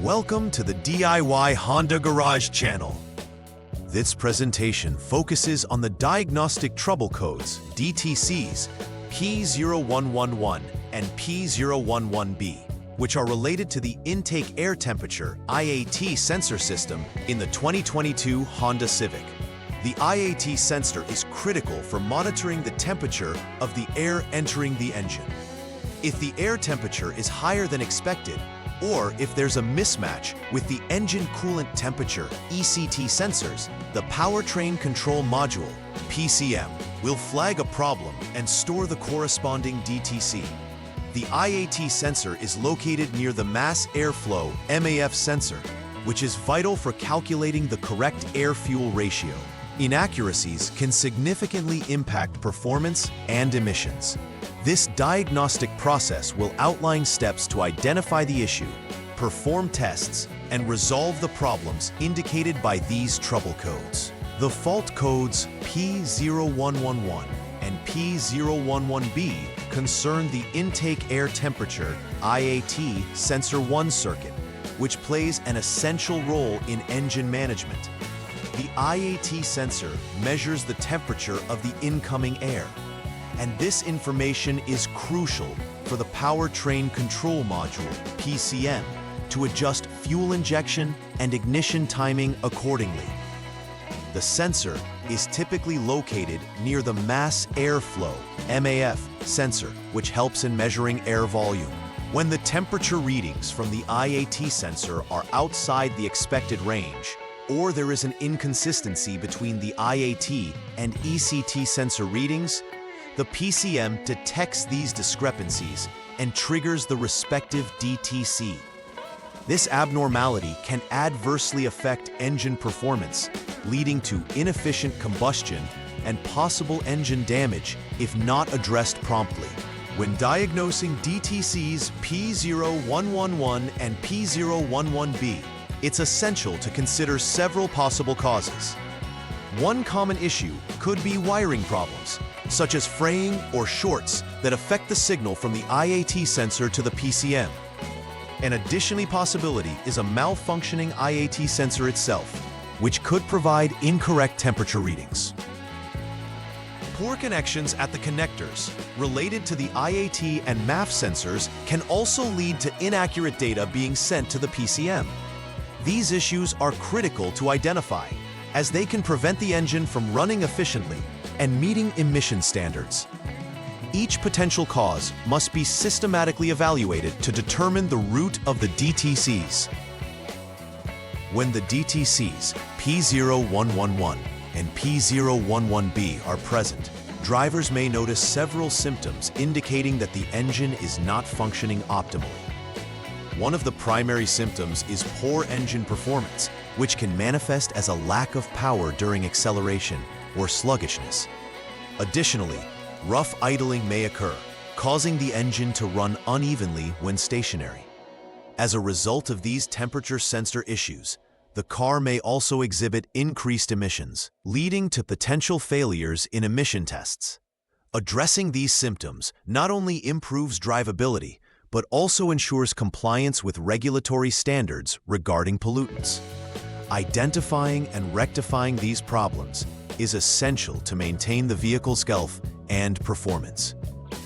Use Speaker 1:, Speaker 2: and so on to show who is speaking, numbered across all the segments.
Speaker 1: Welcome to the DIY Honda Garage channel. This presentation focuses on the Diagnostic Trouble Codes, DTCs, P0111 and P011B, which are related to the intake air temperature IAT sensor system in the 2022 Honda Civic. The IAT sensor is critical for monitoring the temperature of the air entering the engine. If the air temperature is higher than expected, or if there's a mismatch with the engine coolant temperature ECT sensors, the Powertrain Control Module, PCM, will flag a problem and store the corresponding DTC. The IAT sensor is located near the mass airflow MAF sensor, which is vital for calculating the correct air-fuel ratio. Inaccuracies can significantly impact performance and emissions. This diagnostic process will outline steps to identify the issue, perform tests, and resolve the problems indicated by these trouble codes. The fault codes P0111 and P011B concern the intake air temperature IAT sensor 1 circuit, which plays an essential role in engine management. The IAT sensor measures the temperature of the incoming air, and this information is crucial for the Powertrain Control Module, PCM, to adjust fuel injection and ignition timing accordingly. The sensor is typically located near the mass airflow, MAF, sensor, which helps in measuring air volume. When the temperature readings from the IAT sensor are outside the expected range, or there is an inconsistency between the IAT and ECT sensor readings, the PCM detects these discrepancies and triggers the respective DTC. This abnormality can adversely affect engine performance, leading to inefficient combustion and possible engine damage if not addressed promptly. When diagnosing DTCs P0111 and P011B, it's essential to consider several possible causes. One common issue could be wiring problems, such as fraying or shorts that affect the signal from the IAT sensor to the PCM. An additional possibility is a malfunctioning IAT sensor itself, which could provide incorrect temperature readings. Poor connections at the connectors related to the IAT and MAF sensors can also lead to inaccurate data being sent to the PCM. These issues are critical to identify, as they can prevent the engine from running efficiently and meeting emission standards. Each potential cause must be systematically evaluated to determine the root of the DTCs. When the DTCs P0111 and P011B are present, drivers may notice several symptoms indicating that the engine is not functioning optimally. One of the primary symptoms is poor engine performance, which can manifest as a lack of power during acceleration or sluggishness. Additionally, rough idling may occur, causing the engine to run unevenly when stationary. As a result of these temperature sensor issues, the car may also exhibit increased emissions, leading to potential failures in emission tests. Addressing these symptoms not only improves drivability, but also ensures compliance with regulatory standards regarding pollutants. Identifying and rectifying these problems is essential to maintain the vehicle's health and performance.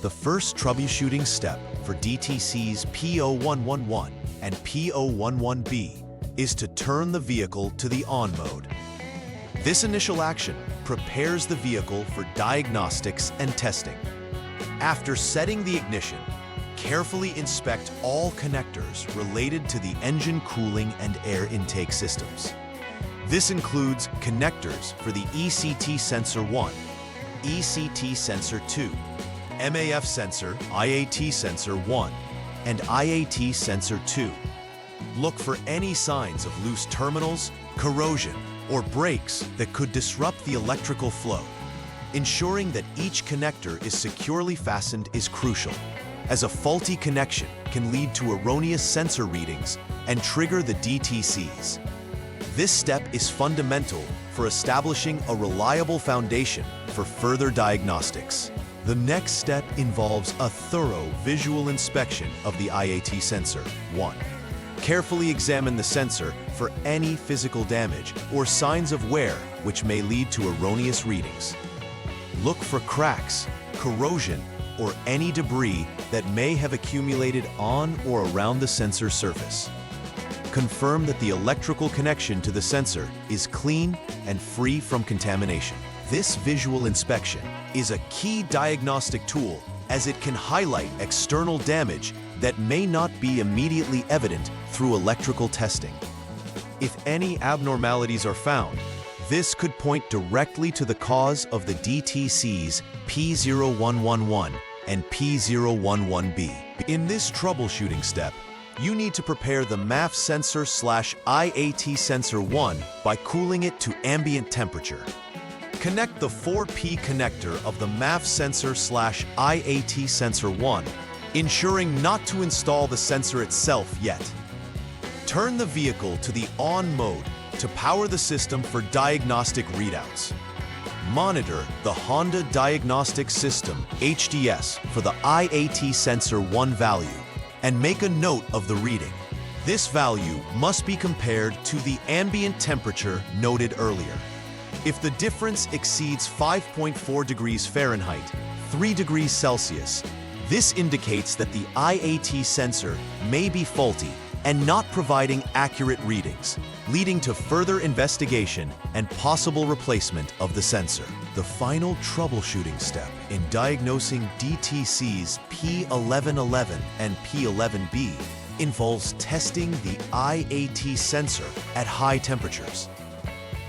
Speaker 1: The first troubleshooting step for DTCs P0111 and P011B is to turn the vehicle to the on mode. This initial action prepares the vehicle for diagnostics and testing. After setting the ignition, carefully inspect all connectors related to the engine cooling and air intake systems. This includes connectors for the ECT sensor 1, ECT sensor 2, MAF sensor, IAT sensor 1, and IAT sensor 2. Look for any signs of loose terminals, corrosion, or breaks that could disrupt the electrical flow. Ensuring that each connector is securely fastened is crucial, as a faulty connection can lead to erroneous sensor readings and trigger the DTCs. This step is fundamental for establishing a reliable foundation for further diagnostics. The next step involves a thorough visual inspection of the IAT sensor. 1. Carefully examine the sensor for any physical damage or signs of wear which may lead to erroneous readings. Look for cracks, corrosion, or any debris that may have accumulated on or around the sensor surface. Confirm that the electrical connection to the sensor is clean and free from contamination. This visual inspection is a key diagnostic tool as it can highlight external damage that may not be immediately evident through electrical testing. If any abnormalities are found, this could point directly to the cause of the DTCs P0111 and P011B. In this troubleshooting step, you need to prepare the MAF sensor/IAT sensor 1 by cooling it to ambient temperature. Connect the 4P connector of the MAF sensor/IAT sensor 1, ensuring not to install the sensor itself yet. Turn the vehicle to the on mode to power the system for diagnostic readouts. Monitor the Honda Diagnostic System HDS for the IAT sensor 1 value and make a note of the reading. This value must be compared to the ambient temperature noted earlier. If the difference exceeds 5.4 degrees Fahrenheit, 3 degrees Celsius, this indicates that the IAT sensor may be faulty and not providing accurate readings, leading to further investigation and possible replacement of the sensor. The final troubleshooting step in diagnosing DTCs P0111 and P011B involves testing the IAT sensor at high temperatures.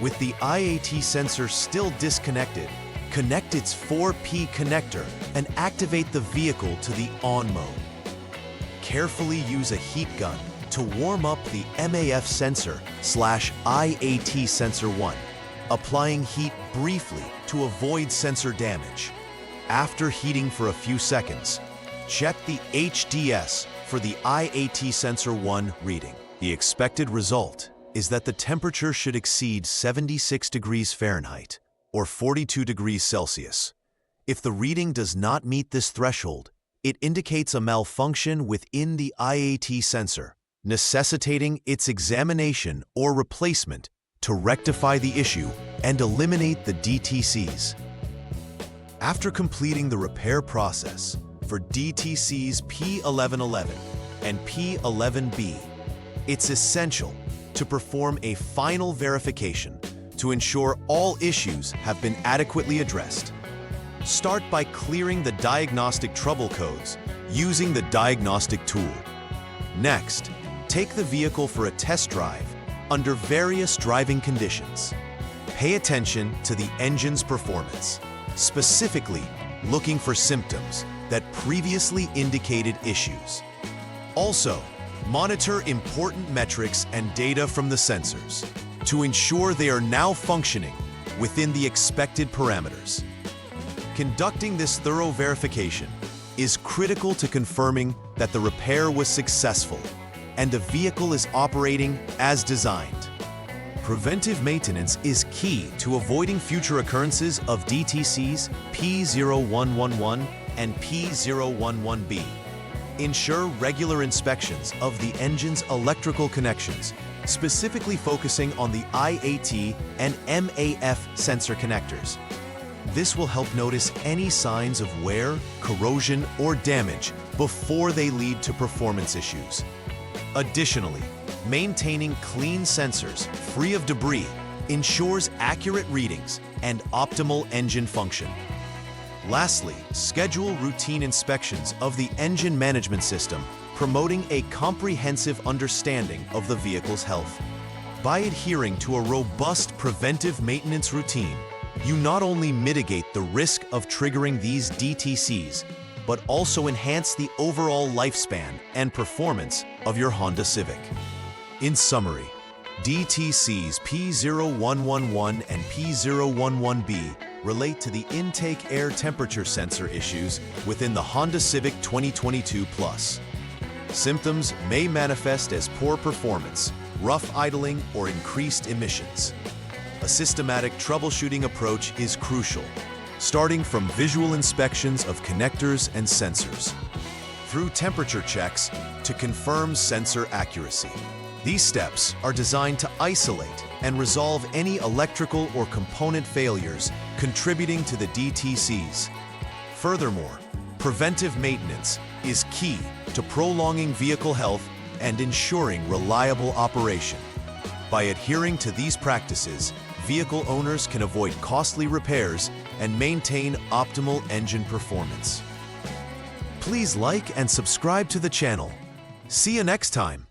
Speaker 1: With the IAT sensor still disconnected, connect its 4P connector and activate the vehicle to the on mode. Carefully use a heat gun to warm up the MAF sensor/IAT sensor 1, applying heat briefly to avoid sensor damage. After heating for a few seconds, check the HDS for the IAT sensor 1 reading. The expected result is that the temperature should exceed 76 degrees Fahrenheit or 42 degrees Celsius. If the reading does not meet this threshold, it indicates a malfunction within the IAT sensor, necessitating its examination or replacement to rectify the issue and eliminate the DTCs. After completing the repair process for DTCs P0111 and P011B, it's essential to perform a final verification to ensure all issues have been adequately addressed. Start by clearing the Diagnostic Trouble Codes using the diagnostic tool. Next, take the vehicle for a test drive under various driving conditions. Pay attention to the engine's performance, specifically looking for symptoms that previously indicated issues. Also, monitor important metrics and data from the sensors to ensure they are now functioning within the expected parameters. Conducting this thorough verification is critical to confirming that the repair was successful and the vehicle is operating as designed. Preventive maintenance is key to avoiding future occurrences of DTCs P0111 and P011B. Ensure regular inspections of the engine's electrical connections, specifically focusing on the IAT and MAF sensor connectors. This will help notice any signs of wear, corrosion, or damage before they lead to performance issues. Additionally, maintaining clean sensors free of debris ensures accurate readings and optimal engine function. Lastly, schedule routine inspections of the engine management system, promoting a comprehensive understanding of the vehicle's health. By adhering to a robust preventive maintenance routine, you not only mitigate the risk of triggering these DTCs, but also enhance the overall lifespan and performance of your Honda Civic. In summary, DTCs P0111 and P011B relate to the intake air temperature sensor issues within the Honda Civic 2022 Plus. Symptoms may manifest as poor performance, rough idling, or increased emissions. A systematic troubleshooting approach is crucial, starting from visual inspections of connectors and sensors. through temperature checks to confirm sensor accuracy. These steps are designed to isolate and resolve any electrical or component failures contributing to the DTCs. Furthermore, preventive maintenance is key to prolonging vehicle health and ensuring reliable operation. By adhering to these practices, vehicle owners can avoid costly repairs and maintain optimal engine performance. Please like and subscribe to the channel. See you next time.